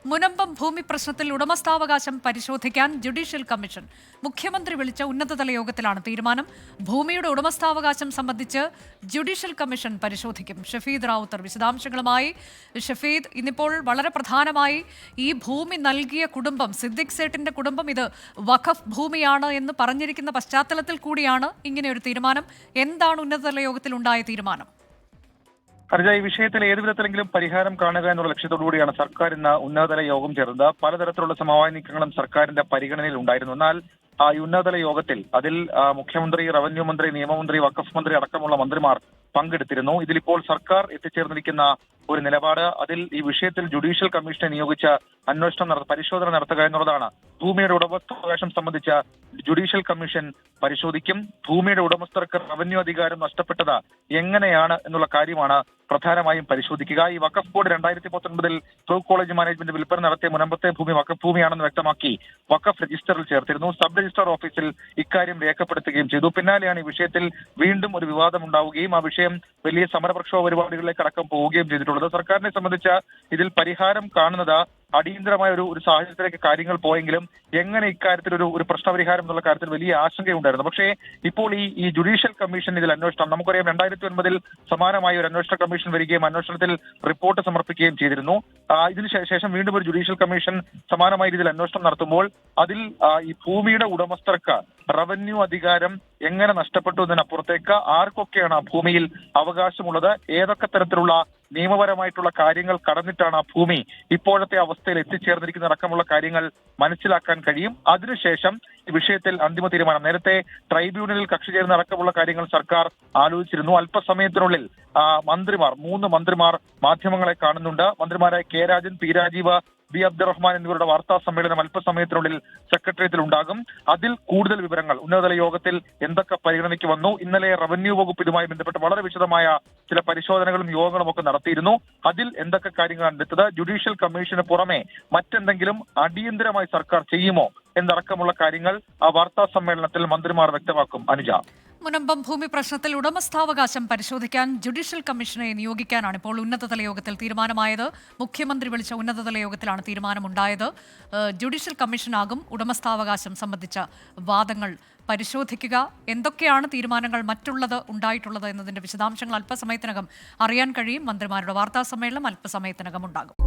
മുനമ്പം ഭൂമി പ്രശ്നത്തിൽ ഉടമസ്ഥാവകാശം പരിശോധിക്കാൻ ജുഡീഷ്യൽ കമ്മീഷൻ. മുഖ്യമന്ത്രി വിളിച്ച ഉന്നതതല യോഗത്തിലാണ് തീരുമാനം. ഭൂമിയുടെ ഉടമസ്ഥാവകാശം സംബന്ധിച്ച് ജുഡീഷ്യൽ കമ്മീഷൻ പരിശോധിക്കും. ഷഫീദ് റാവുത്തർ വിശദാംശങ്ങളുമായി. ഷഫീദ്, ഇന്നിപ്പോൾ വളരെ പ്രധാനമായി ഈ ഭൂമി നൽകിയ കുടുംബം, സിദ്ദിഖ് സേട്ടിന്റെ കുടുംബം, ഇത് വഖഫ് ഭൂമിയാണ് എന്ന് പറഞ്ഞിരിക്കുന്ന പശ്ചാത്തലത്തിൽ കൂടിയാണ് ഇങ്ങനെയൊരു തീരുമാനം. എന്താണ് ഉന്നതതല യോഗത്തിൽ ഉണ്ടായ തീരുമാനം? ഹർജ, ഈ വിഷയത്തിൽ ഏതു വിധത്തിലെങ്കിലും പരിഹാരം കാണുക എന്നുള്ള ലക്ഷ്യത്തോടുകൂടിയാണ് സർക്കാർ ഇന്ന് ഉന്നതതല യോഗം ചേർന്നത്. പലതരത്തിലുള്ള സമവായ നീക്കങ്ങളും സർക്കാരിന്റെ പരിഗണനയിൽ ഉണ്ടായിരുന്നു. എന്നാൽ ഈ ഉന്നതതല യോഗത്തിൽ അതിൽ മുഖ്യമന്ത്രി, റവന്യൂ മന്ത്രി, നിയമമന്ത്രി, വഖഫ് മന്ത്രി അടക്കമുള്ള മന്ത്രിമാർ പങ്കെടുത്തിരുന്നു. ഇതിലിപ്പോൾ സർക്കാർ എത്തിച്ചേർന്നിരിക്കുന്ന ഒരു നിലപാട്, അതിൽ ഈ വിഷയത്തിൽ ജുഡീഷ്യൽ കമ്മീഷനെ നിയോഗിച്ച് പരിശോധന നടത്തുക എന്നുള്ളതാണ്. ഭൂമിയുടെ ഉടമസ്ഥാവകാശം സംബന്ധിച്ച ജുഡീഷ്യൽ കമ്മീഷൻ പരിശോധിക്കും. ഭൂമിയുടെ ഉടമസ്ഥർക്ക് റവന്യൂ അധികാരം നഷ്ടപ്പെട്ടത് എങ്ങനെയാണ് എന്നുള്ള കാര്യമാണ് പ്രധാനമായും പരിശോധിക്കുക. ഈ വഖഫ് ബോർഡ് 2019 ബ്രൂക്ക് കോളേജ് മാനേജ്മെന്റ് വിൽപ്പന നടത്തിയ മുനമ്പത്തെ ഭൂമി വഖഫ് ഭൂമിയാണെന്ന് വ്യക്തമാക്കി വഖഫ് രജിസ്റ്ററിൽ ചേർത്തിരുന്നു. സബ് രജിസ്ട്രാർ ഓഫീസിൽ ഇക്കാര്യം രേഖപ്പെടുത്തുകയും ചെയ്തു. പിന്നാലെയാണ് ഈ വിഷയത്തിൽ വീണ്ടും ഒരു വിവാദം ഉണ്ടാവുകയും ആ വിഷയം വലിയ സമരപ്രക്ഷോഭ പരിപാടികളിലേക്ക് അടക്കം പോവുകയും ചെയ്തിട്ടുള്ളത്. സർക്കാരിനെ സംബന്ധിച്ച് ഇതിൽ പരിഹാരം കാണുന്നത് അടിയന്തരമായ ഒരു സാഹചര്യത്തിലേക്ക് കാര്യങ്ങൾ പോയെങ്കിലും എങ്ങനെ ഇക്കാര്യത്തിൽ ഒരു പ്രശ്നപരിഹാരം എന്നുള്ള കാര്യത്തിൽ വലിയ ആശങ്കയുണ്ടായിരുന്നു. പക്ഷേ ഇപ്പോൾ ഈ ജുഡീഷ്യൽ കമ്മീഷൻ ഇതിൽ അന്വേഷണം, നമുക്കറിയാം 2009 സമാനമായ ഒരു അന്വേഷണ കമ്മീഷൻ വരികയും അന്വേഷണത്തിൽ റിപ്പോർട്ട് സമർപ്പിക്കുകയും ചെയ്തിരുന്നു. ഇതിനുശേഷം വീണ്ടും ഒരു ജുഡീഷ്യൽ കമ്മീഷൻ സമാനമായ രീതിയിൽ അന്വേഷണം നടത്തുമ്പോൾ അതിൽ ഈ ഭൂമിയുടെ ഉടമസ്ഥർക്ക് റവന്യൂ അധികാരം എങ്ങനെ നഷ്ടപ്പെട്ടു എന്നതിനപ്പുറത്തേക്ക് ആർക്കൊക്കെയാണ് ആ ഭൂമിയിൽ അവകാശമുള്ളത്, ഏതൊക്കെ തരത്തിലുള്ള നിയമപരമായിട്ടുള്ള കാര്യങ്ങൾ കടന്നിട്ടാണ് ആ ഭൂമി ഇപ്പോഴത്തെ അവസ്ഥയിൽ എത്തിച്ചേർന്നിരിക്കുന്ന അടക്കമുള്ള കാര്യങ്ങൾ മനസ്സിലാക്കാൻ കഴിയും. അതിനുശേഷം ഈ വിഷയത്തിൽ അന്തിമ തീരുമാനം. നേരത്തെ ട്രൈബ്യൂണലിൽ കക്ഷി ചേരുന്ന അടക്കമുള്ള കാര്യങ്ങൾ സർക്കാർ ആലോചിച്ചിരുന്നു. അല്പസമയത്തിനുള്ളിൽ മന്ത്രിമാർ, 3 മന്ത്രിമാർ മാധ്യമങ്ങളെ കാണുന്നുണ്ട്. മന്ത്രിമാരായ K Rajan, P Rajeev, B Abdurahman എന്നിവരുടെ വാർത്താ സമ്മേളനം അല്പസമയത്തിനുള്ളിൽ സെക്രട്ടേറിയറ്റിൽ ഉണ്ടാകും. അതിൽ കൂടുതൽ വിവരങ്ങൾ ഉന്നതതല യോഗത്തിൽ എന്തൊക്കെ പരിഗണനയ്ക്ക് വന്നു. ഇന്നലെ റവന്യൂ വകുപ്പ് ഇതുമായി ബന്ധപ്പെട്ട് വളരെ വിശദമായ ചില പരിശോധനകളും യോഗങ്ങളും ഒക്കെ നടത്തിയിരുന്നു. അതിൽ എന്തൊക്കെ കാര്യങ്ങളാണ് എടുത്തത്, ജുഡീഷ്യൽ കമ്മീഷന് പുറമെ മറ്റെന്തെങ്കിലും അടിയന്തരമായി സർക്കാർ ചെയ്യുമോ എന്നടക്കമുള്ള കാര്യങ്ങൾ ആ വാർത്താ സമ്മേളനത്തിൽ മന്ത്രിമാർ വ്യക്തമാക്കും. അനുജ, മുനമ്പം ഭൂമി പ്രശ്നത്തിൽ ഉടമസ്ഥാവകാശം പരിശോധിക്കാൻ ജുഡീഷ്യൽ കമ്മീഷനെ നിയോഗിക്കാനാണ് ഇപ്പോൾ ഉന്നതതല യോഗത്തിൽ തീരുമാനമായത്. മുഖ്യമന്ത്രി വിളിച്ച ഉന്നതതല യോഗത്തിലാണ് തീരുമാനമുണ്ടായത്. ജുഡീഷ്യൽ കമ്മീഷനാകും ഉടമസ്ഥാവകാശം സംബന്ധിച്ച വാദങ്ങൾ പരിശോധിക്കുക. എന്തൊക്കെയാണ് തീരുമാനങ്ങൾ ഉണ്ടായിട്ടുള്ളത് എന്നതിന്റെ വിശദാംശങ്ങൾ അല്പസമയത്തിനകം അറിയാൻ കഴിയും. മന്ത്രിമാരുടെ വാർത്താ സമ്മേളനം അല്പസമയത്തിനകം ഉണ്ടാകും.